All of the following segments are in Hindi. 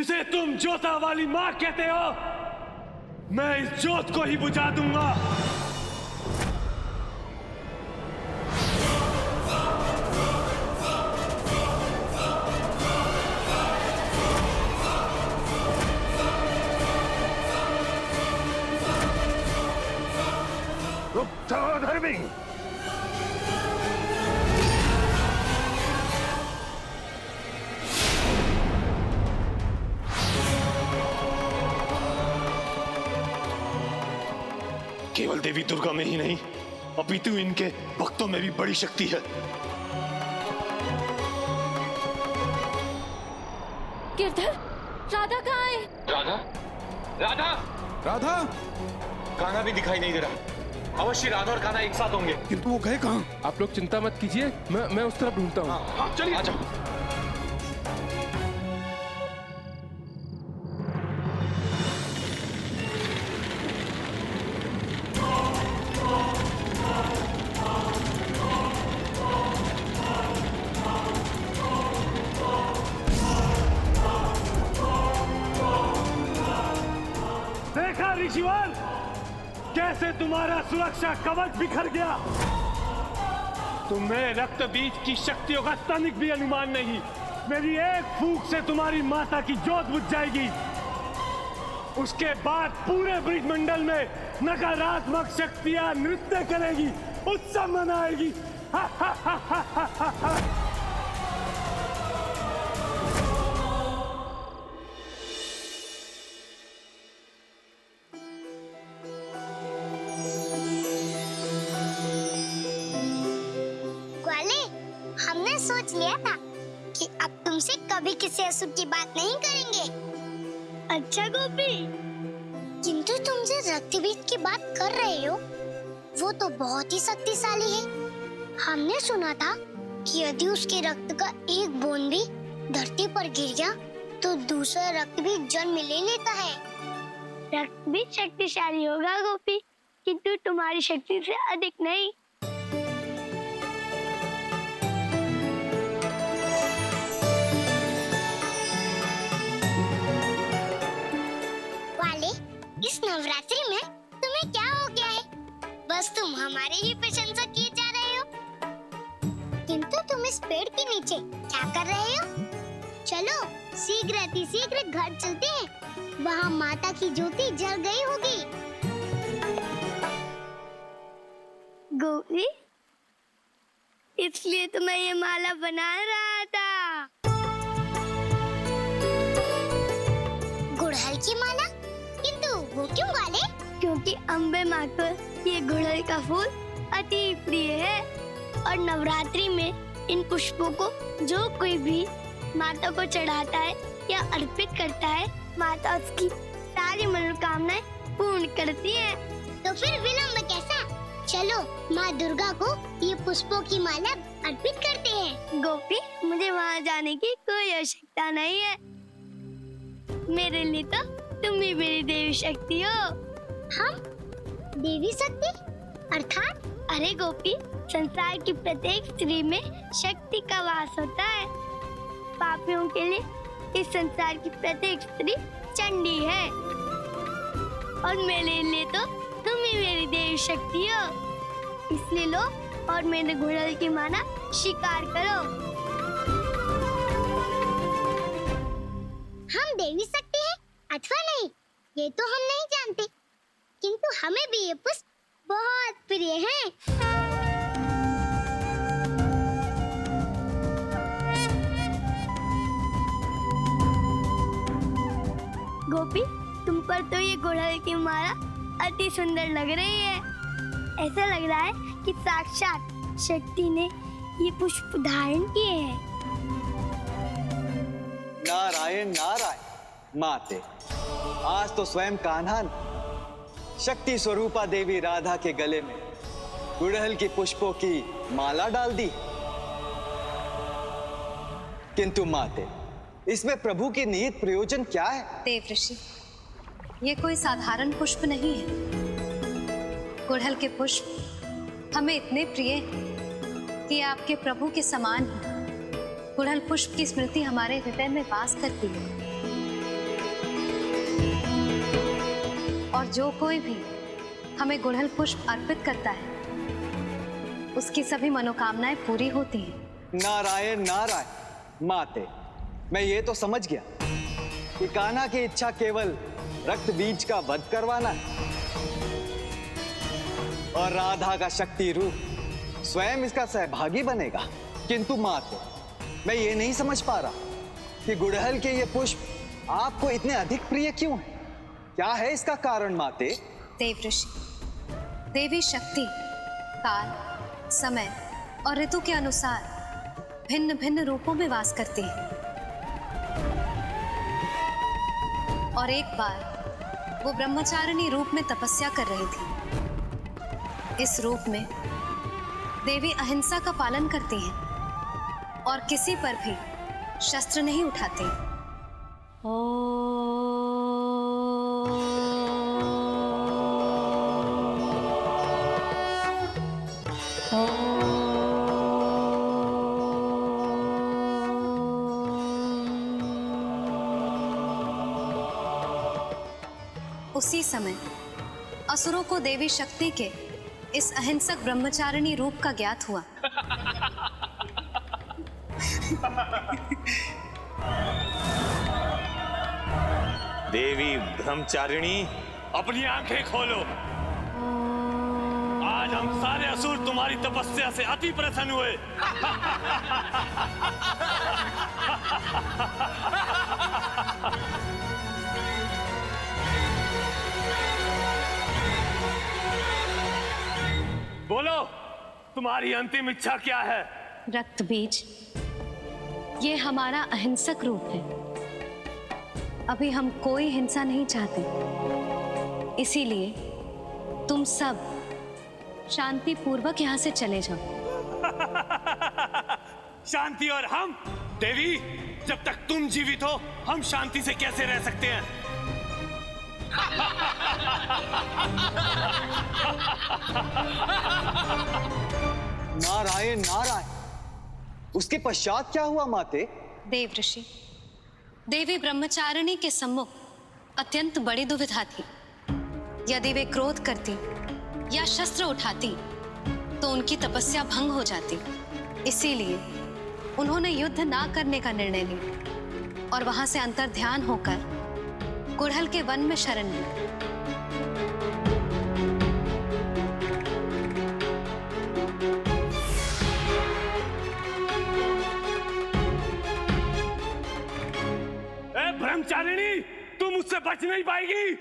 जिसे तुम ज्योता वाली मां कहते हो, मैं इस ज्योत को ही बुझा दूंगा। रुक जाओ धर्मी। केवल देवी दुर्गा में ही नहीं, अपितु इनके भक्तों में भी बड़ी शक्ति है। गिरधर, राधा कहाँ है? राधा? राधा? राधा? कान्हा भी दिखाई नहीं दे रहा। अवश्य राधा और कान्हा एक साथ होंगे। किंतु वो गए कहाँ? आप लोग चिंता मत कीजिए, मैं उस तरफ ढूंढता हूँ। हाँ, चलिए। आ जाओ। देखा ऋषिवर, कैसे तुम्हारा सुरक्षा कवच बिखर गया। तुम्हें रक्त बीज की शक्तियों का तनिक भी अनुमान नहीं। मेरी एक फूंक से तुम्हारी माता की जोत बुझ जाएगी। उसके बाद पूरे ब्रजमंडल में नकारात्मक शक्तियां नृत्य करेगी, उत्सव मनाएगी। हमने सोच लिया था कि अब तुमसे कभी किसी असुर की बात नहीं करेंगे। अच्छा गोपी, किंतु तुम जो रक्तबीज की बात कर रहे हो, वो तो बहुत ही शक्तिशाली है। हमने सुना था कि यदि उसके रक्त का एक बूंद भी धरती पर गिर गया तो दूसरा रक्तबीज जन्म ले लेता है। रक्तबीज शक्तिशाली होगा गोपी, किंतु तुम्हारी शक्ति से अधिक नहीं। इस नवरात्रि में तुम्हें क्या हो गया है? बस तुम हमारी ही प्रशंसा किए जा रहे हो। किंतु तुम इस पेड़ के नीचे क्या कर रहे हो? चलो शीघ्र घर चलते हैं। वहाँ माता की ज्योति जल गई होगी। गौरी, इसलिए तो मैं ये माला बना रहा था। गुड़हल की माला? वो क्यों वाले? क्योंकि अम्बे माँ को ये गुड़हल का फूल अति प्रिय है और नवरात्रि में इन पुष्पों को जो कोई भी माता को चढ़ाता है या अर्पित करता है, माता उसकी सारी मनोकामनाएं पूर्ण करती है। तो फिर विलंब कैसा? चलो माँ दुर्गा को ये पुष्पों की माला अर्पित करते हैं। गोपी, मुझे वहाँ जाने की कोई आवश्यकता नहीं है। मेरे लिए तो तुम भी मेरी देवी शक्ति हो। हम देवी शक्ति अर्थात? अरे गोपी, संसार की प्रत्येक स्त्री में शक्ति का वास होता है। पापियों के लिए इस संसार की प्रत्येक स्त्री चंडी है और मेरे लिए तो तुम ही मेरी देवी शक्ति हो। इसलिए लो और मेरे गुड़हल की माला शिकार करो। हम देवी शक्ति है अथवा नहीं, ये तो हम नहीं जानते, किंतु हमें भी ये पुष्प बहुत प्रिय हैं। गोपी, तुम पर तो ये गुड़हल की माला अति सुंदर लग रही है। ऐसा लग रहा है कि साक्षात शक्ति ने ये पुष्प धारण किए हैं। नारायण नारायण माते, आज तो स्वयं कान्हा शक्ति स्वरूपा देवी राधा के गले में गुड़हल की पुष्पों की माला डाल दी। किंतु माते, इसमें प्रभु की निहित प्रयोजन क्या है? देव ऋषि, ये कोई साधारण पुष्प नहीं है। गुड़हल के पुष्प हमें इतने प्रिय हैं कि आपके प्रभु के समान गुड़हल पुष्प की स्मृति हमारे हृदय में वास करती है। और जो कोई भी हमें गुड़हल पुष्प अर्पित करता है उसकी सभी मनोकामनाएं पूरी होती हैं। नारायण नारायण माते, मैं ये तो समझ गया कि कान्हा की इच्छा केवल रक्त बीज का वध करवाना है और राधा का शक्ति रूप स्वयं इसका सहभागी बनेगा। किंतु माते, मैं ये नहीं समझ पा रहा कि गुड़हल के ये पुष्प आपको इतने अधिक प्रिय क्यों हैं? क्या है इसका कारण माते? देवऋषि, देवी शक्ति काल, समय और ऋतु के अनुसार भिन्न भिन्न रूपों में वास करती है और एक बार वो ब्रह्मचारिणी रूप में तपस्या कर रही थी। इस रूप में देवी अहिंसा का पालन करती हैं और किसी पर भी शस्त्र नहीं उठाती। उसी समय असुरों को देवी शक्ति के इस अहिंसक ब्रह्मचारिणी रूप का ज्ञात हुआ। देवी ब्रह्मचारिणी, अपनी आंखें खोलो। आज हम सारे असुर तुम्हारी तपस्या से अति प्रसन्न हुए। बोलो, तुम्हारी अंतिम इच्छा क्या है? रक्त बीज, ये हमारा अहिंसक रूप है। अभी हम कोई हिंसा नहीं चाहते, इसीलिए तुम सब शांति पूर्वक यहाँ से चले जाओ। शांति और हम? देवी, जब तक तुम जीवित हो हम शांति से कैसे रह सकते हैं? नारायण नारायण, उसके पश्चात क्या हुआ माते? देवऋषि, देवी ब्रह्मचारिणी के सम्मुख अत्यंत बड़ी दुविधा थी। यदि वे क्रोध करती या शस्त्र उठाती तो उनकी तपस्या भंग हो जाती। इसीलिए उन्होंने युद्ध ना करने का निर्णय लिया और वहां से अंतर्ध्यान होकर गुड़हल के वन में शरण ली। ब्रह्मचारिणी, तुम मुझसे बच नहीं पाएगी।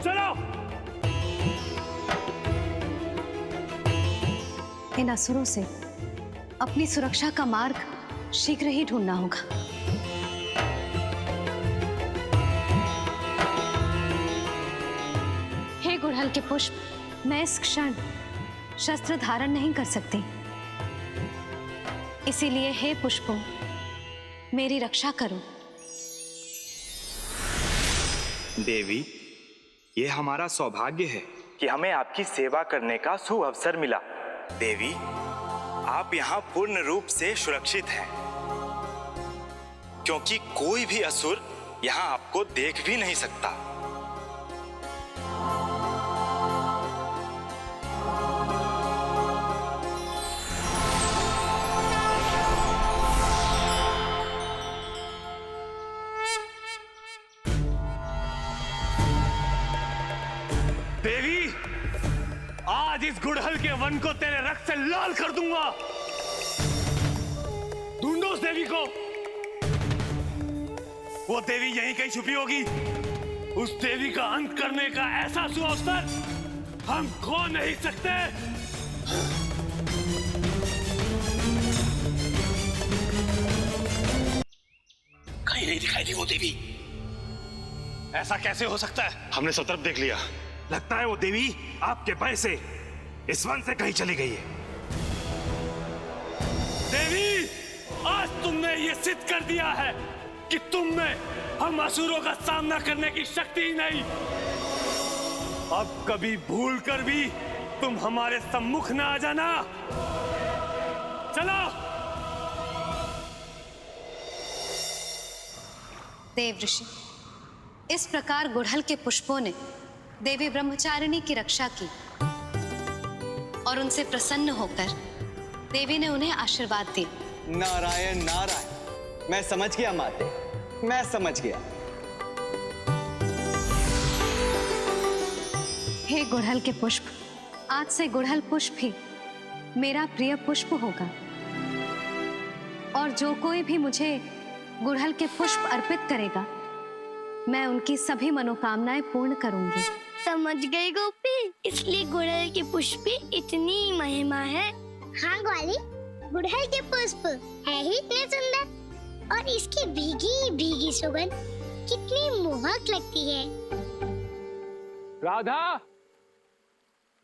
चलो। इन असुरों से अपनी सुरक्षा का मार्ग शीघ्र ही ढूंढना होगा। हे गुड़हल के पुष्प, मैं इस क्षण शस्त्र धारण नहीं कर सकती, इसीलिए हे पुष्पों, मेरी रक्षा करो। देवी, ये हमारा सौभाग्य है कि हमें आपकी सेवा करने का सुअवसर मिला। देवी, आप यहाँ पूर्ण रूप से सुरक्षित हैं, क्योंकि कोई भी असुर यहाँ आपको देख भी नहीं सकता। देवी, आज इस गुड़हल के वन को तेरे रक्त से लाल कर दूंगा। ढूंढो उस देवी को। वो देवी यहीं कहीं छुपी होगी। उस देवी का अंत करने का ऐसा सुअवसर हम खो नहीं सकते। कहीं नहीं दिखाई दी वो देवी। ऐसा कैसे हो सकता है? हमने सब तरफ देख लिया। लगता है वो देवी आपके भय से इस वन से कहीं चली गई है। देवी, आज तुमने ये सिद्ध कर दिया है कि तुम में हम असुरों का सामना करने की शक्ति ही नहीं। अब कभी भूल कर भी तुम हमारे सम्मुख ना आ जाना। चलो। देव ऋषि, इस प्रकार गुड़हल के पुष्पों ने देवी ब्रह्मचारिणी की रक्षा की और उनसे प्रसन्न होकर देवी ने उन्हें आशीर्वाद दिया। नारायण नारायण, मैं समझ गया माते, मैं समझ गया। हे गुड़हल के पुष्प, आज से गुड़हल पुष्प ही मेरा प्रिय पुष्प होगा और जो कोई भी मुझे गुड़हल के पुष्प अर्पित करेगा, मैं उनकी सभी मनोकामनाएं पूर्ण करूंगी। समझ गई गोपी, इसलिए गुड़हल के पुष्प की इतनी महिमा है। हाँ ग्वाली, गुड़हल के पुष्प है ही इतने सुंदर और इसकी भीगी भीगी सुगंध कितनी मोहक लगती है। राधा,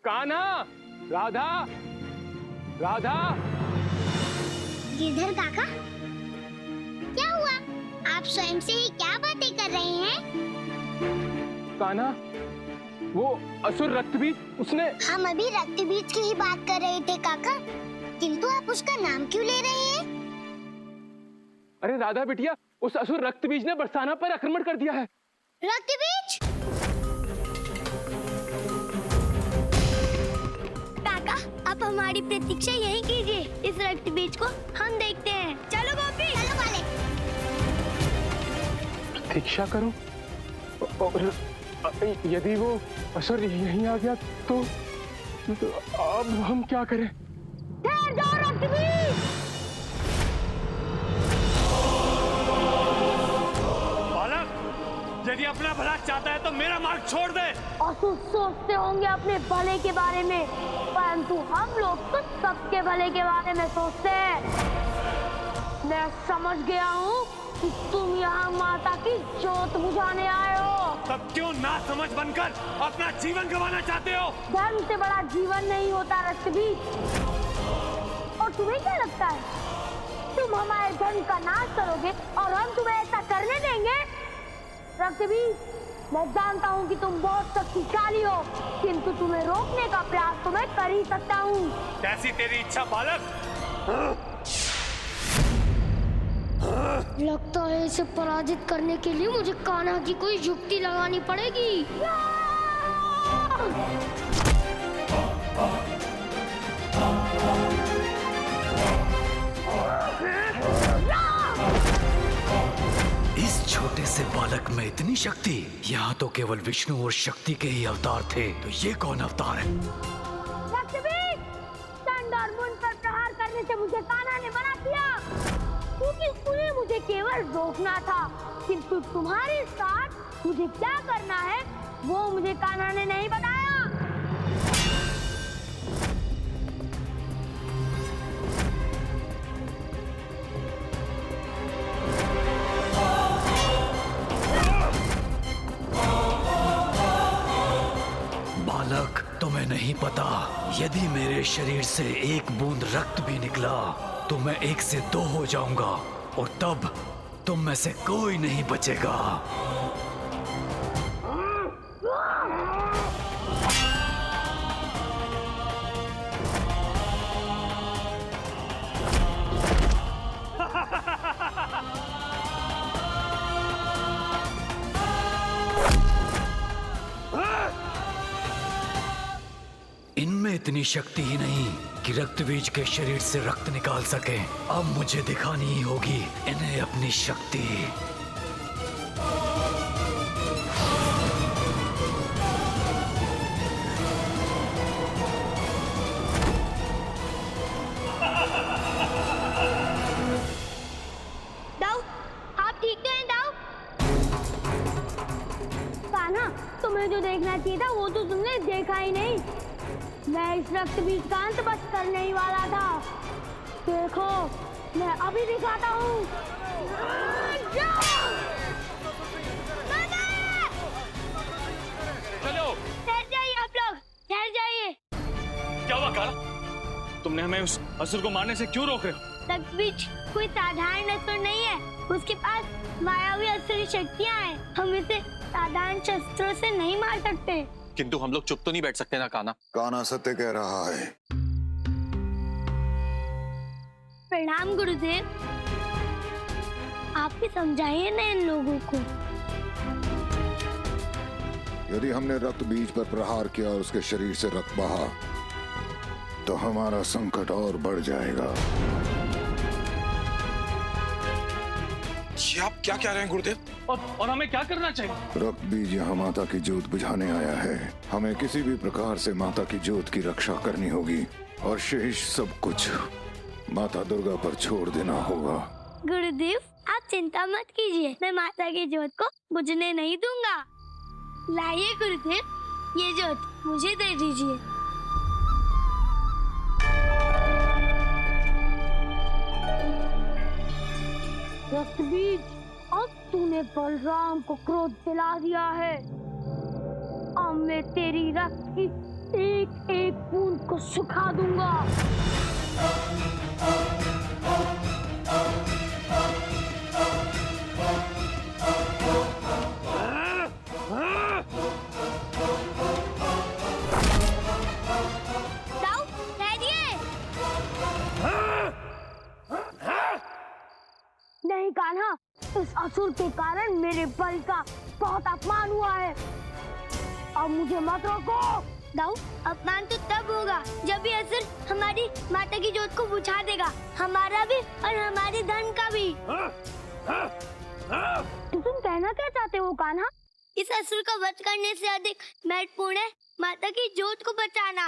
कान्हा, राधा, राधा। गिरधर काका, क्या हुआ? आप स्वयं से ही क्या बातें कर रहे हैं? कान्हा, वो असुर रक्तबीज, उसने। हम अभी रक्त बीज की ही बात कर रहे थे काका, किंतु आप उसका नाम क्यों ले रहे हैं? अरे राधा बिटिया, उस असुर रक्तबीज ने बरसाना पर आक्रमण कर दिया है। रक्त बीज? काका, आप हमारी प्रतीक्षा यहीं कीजिए, इस रक्त बीज को हम देखते हैं। चलो गोपी, चलो वाले। प्रतीक्षा करो और यदि वो असुर यहीं आ गया तो अब हम क्या करें? ठहर जाओ रक्तबीज! बालक, यदि अपना भला चाहता है तो मेरा मार्ग छोड़ दे। असुर सोचते होंगे अपने भले के बारे में, परंतु हम लोग तो सबके भले के बारे में सोचते हैं। मैं समझ गया हूँ कि तुम यहाँ माता की जोत बुझाने आए हो। तब क्यों ना समझ बनकर अपना जीवन गंवाना चाहते हो? धर्म से बड़ा जीवन नहीं होता रक्तबीज। और तुम्हें क्या लगता है, तुम हमारे धर्म का नाश करोगे और हम तुम्हें ऐसा करने देंगे? रक्तबीज, मैं जानता हूँ कि तुम बहुत शक्तिशाली हो, किंतु तुम्हें रोकने का प्रयास तो मैं कर ही सकता हूँ। कैसी तेरी इच्छा बालक? लगता है इसे पराजित करने के लिए मुझे कान्हा की कोई युक्ति लगानी पड़ेगी। इस छोटे से बालक में इतनी शक्ति? यहाँ तो केवल विष्णु और शक्ति के ही अवतार थे, तो ये कौन अवतार है? रक्तबीज, दंड और मुंड पर प्रहार करने से मुझे कान्हा ने मना किया, क्योंकि उन्हें मुझे केवल रोकना था, किंतु तुम्हारे साथ मुझे क्या करना है वो मुझे कान्हा ने नहीं बताया। बालक, तुम्हें नहीं पता, यदि मेरे शरीर से एक बूंद रक्त भी निकला तो मैं 1 से 2 हो जाऊंगा और तब तुम में से कोई नहीं बचेगा। इनमें इतनी शक्ति ही नहीं कि रक्तबीज के शरीर से रक्त निकाल सके। अब मुझे दिखानी ही होगी इन्हें अपनी शक्ति। दाऊ, आप ठीक तो हैं दाऊ? कान्हा, तुम्हें जो देखना चाहिए था वो तो तुमने देखा ही नहीं। मैं इस रक्त बीज का अंत बस करने ही वाला था। देखो, मैं अभी दिखाता हूँ। चलो, ठहर जाइए आप लोग, ठहर जाइए। क्या हुआ कान्हा? तुमने हमें उस असुर को मारने से क्यों रोक रहे हो? रक्त बीज कोई साधारण असुर नहीं है, उसके पास मायावी असुरी शक्तियाँ हैं। हम इसे साधारण शस्त्रों से नहीं मार सकते। किंतु हम लोग चुप तो नहीं बैठ सकते ना कान्हा। कान्हा सत्य कह रहा है। प्रणाम गुरुदेव। आप भी समझाइए ना इन लोगों को। यदि हमने रक्त बीज पर प्रहार किया और उसके शरीर से रक्त बहा तो हमारा संकट और बढ़ जाएगा। ये आप क्या कह रहे हैं गुरुदेव? और हमें क्या करना चाहिए? रक्त बीज यहाँ माता की ज्योत बुझाने आया है। हमें किसी भी प्रकार से माता की ज्योत की रक्षा करनी होगी और शेष सब कुछ माता दुर्गा पर छोड़ देना होगा। गुरुदेव आप चिंता मत कीजिए, मैं माता की ज्योत को बुझने नहीं दूंगा। लाइए गुरुदेव, ये ज्योत मुझे दे दीजिए। रक्त बीज, अब तूने बलराम को क्रोध दिला दिया है। अब मैं तेरी रक्त की एक एक बूंद को सुखा दूंगा। दाऊ, नहीं कान्हा, इस असुर के कारण मेरे बल का बहुत अपमान हुआ है। अब मुझे मत रोको। दाऊ, अपमान तो तब होगा जब ये असुर हमारी माता की ज्योत को बुझा देगा, हमारा भी और हमारे धन का भी। तो तुम कहना क्या चाहते हो कान्हा? इस असुर का वध करने से अधिक महत्वपूर्ण है माता की ज्योत को बचाना।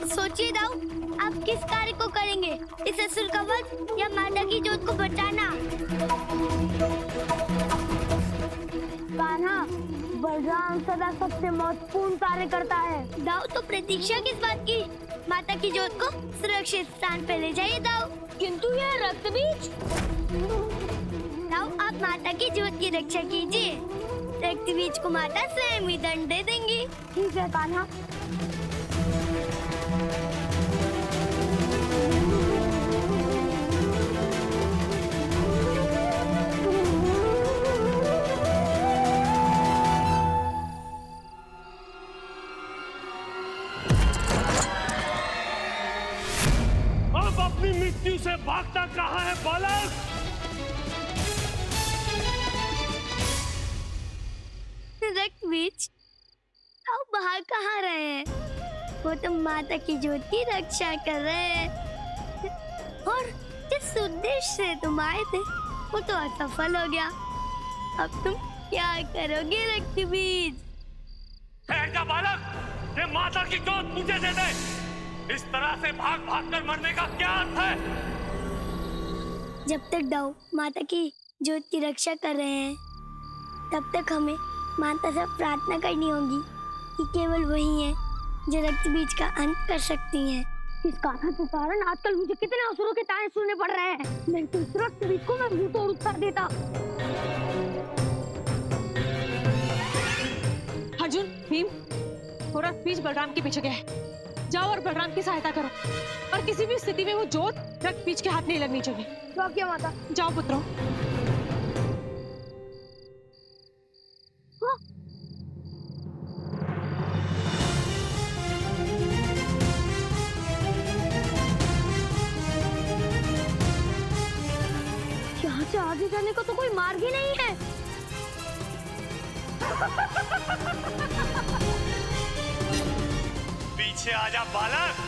सोचिए दाऊ, आप किस कार्य को करेंगे, इस असुर का वध या माता की ज्योत को बचाना? कान्हा, बलराम सदा सबसे महत्वपूर्ण कार्य करता है। दाऊ, तो प्रतीक्षा किस बात की? माता की ज्योत को सुरक्षित स्थान पे ले जाइए दाऊ। किंतु यह रक्त बीज। दाऊ, आप माता की ज्योत की रक्षा कीजिए, रक्त बीज को माता स्वयं ही दंड दे देंगी। ठीक है कान्हा। अब अपनी मृत्यु से भागता कहाँ है बालक? रक्त बीज, अब बाहर कहाँ रहे हैं? वो तो माता की ज्योत की रक्षा कर रहे हैं और जिस उद्देश्य से तुम आए थे वो तो असफल हो गया। अब तुम क्या करोगे रक्त बीज? ऐसा बालक, ये माता की ज्योत मुझे दे दे। इस तरह से भाग भाग कर मरने का क्या अर्थ है? जब तक दाऊ माता की ज्योत की रक्षा कर रहे हैं तब तक हमें माता से प्रार्थना करनी होगी कि केवल वही है जो रक्त बीज का अंत कर सकती हैं। इस कान्हा के कारण आजकल मुझे कितने असुरों के ताने सुनने पड़ रहे हैं। मैं तो इस रक्त बीज को मैं मुंह तोड़ उत्तर देता। अर्जुन, भीम, वो रक्त बीज बलराम के पीछे गया है। जाओ और बलराम की सहायता करो और किसी भी स्थिति में वो जोत रक्त बीज के हाथ नहीं लगनी चाहिए। क्या माता? जाओ पुत्रों। यहाँ से आगे जाने का तो कोई मार्ग ही नहीं है। पीछे आजा बालक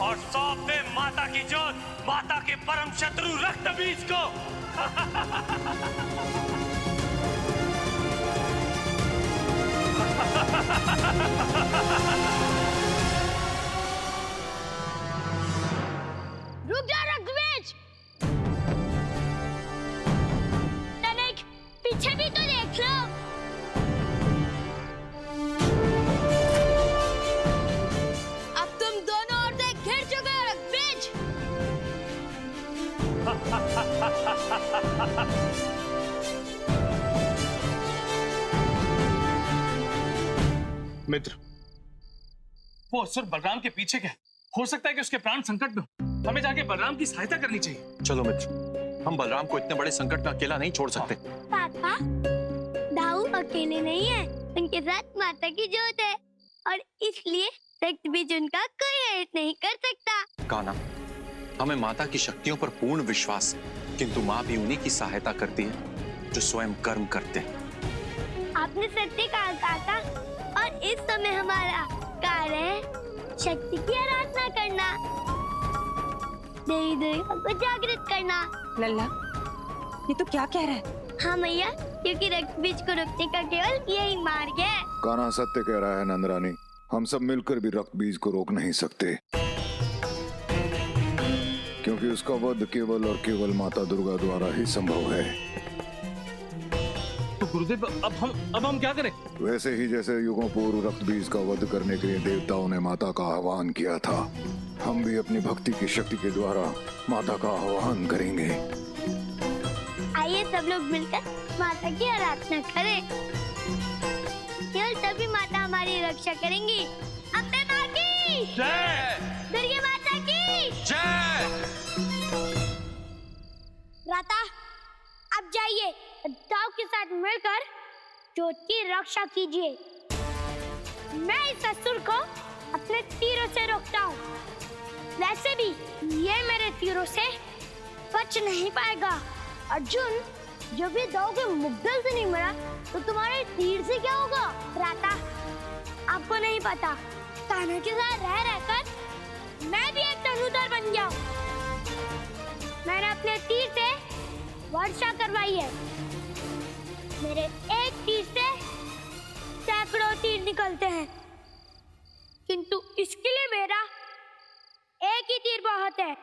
और सौंप दे माता की ज्योत माता के परम शत्रु रक्त बीज को। रुक जा रक्त बीज! तनिक पीछे भी तो देख लो। अब तुम दोनों ओर से घिर चुके हो रक्त बीज। मित्र, वो असुर बलराम के पीछे क्या? हो सकता है कि उसके प्राण संकट में हो। हमें जाके बलराम की सहायता करनी चाहिए। चलो मित्र, हम बलराम को इतने बड़े संकट में अकेला नहीं छोड़ सकते। पापा, दाऊ अकेले नहीं है, उनके साथ माता की ज्योत है और इसलिए रक्त बीज उनका कोई अहित नहीं कर सकता। कान्हा, हमें माता की शक्तियों पर पूर्ण विश्वास है, किंतु माँ भी उन्हीं की सहायता करती है जो स्वयं कर्म करते हैं। आपने सत्य कहा काका, और इस समय हमारा कार्य है शक्ति की आराधना करना, देवी दुर्गा को जागृत करना। लल्ला, ये तो क्या कह रहा है? हाँ मैया, क्योंकि रक्त बीज को रोकने का केवल यही मार्ग है। कान्हा सत्य कह रहा है नंदरानी, हम सब मिलकर भी रक्त बीज को रोक नहीं सकते, क्योंकि उसका वध केवल और केवल माता दुर्गा द्वारा ही संभव है। तो गुरुदेव, अब हम क्या करें? वैसे ही जैसे युगों पूर्व रक्त बीज का वध करने के लिए देवताओं ने माता का आह्वान किया था, हम भी अपनी भक्ति की शक्ति के द्वारा माता का आह्वान करेंगे। आइए सब लोग मिलकर माता की आराधना करें, केवल तभी माता हमारी रक्षा करेंगी। अम्बे माँ की जय, दुर्गा माता की जय। राता, अब जाइए, दाव के साथ मिलकर जोत की रक्षा कीजिए। मैं इस असुर को अपने तीरों से रोकता हूँ। वैसे भी ये मेरे तीरों से बच नहीं पाएगा। अर्जुन, जो भी दाव के मुग्गल से नहीं मरा, तो तुम्हारे तीर से क्या होगा? राता, आपको नहीं पता, कान्हा के साथ रह रहकर मैं भी एक धनुधर बन गया हूँ। मैंने अपने तीर से वर्षा करवाई है। मेरे एक तीर से सैकड़ों तीर निकलते हैं, किंतु इसके लिए मेरा एक ही तीर बहुत है।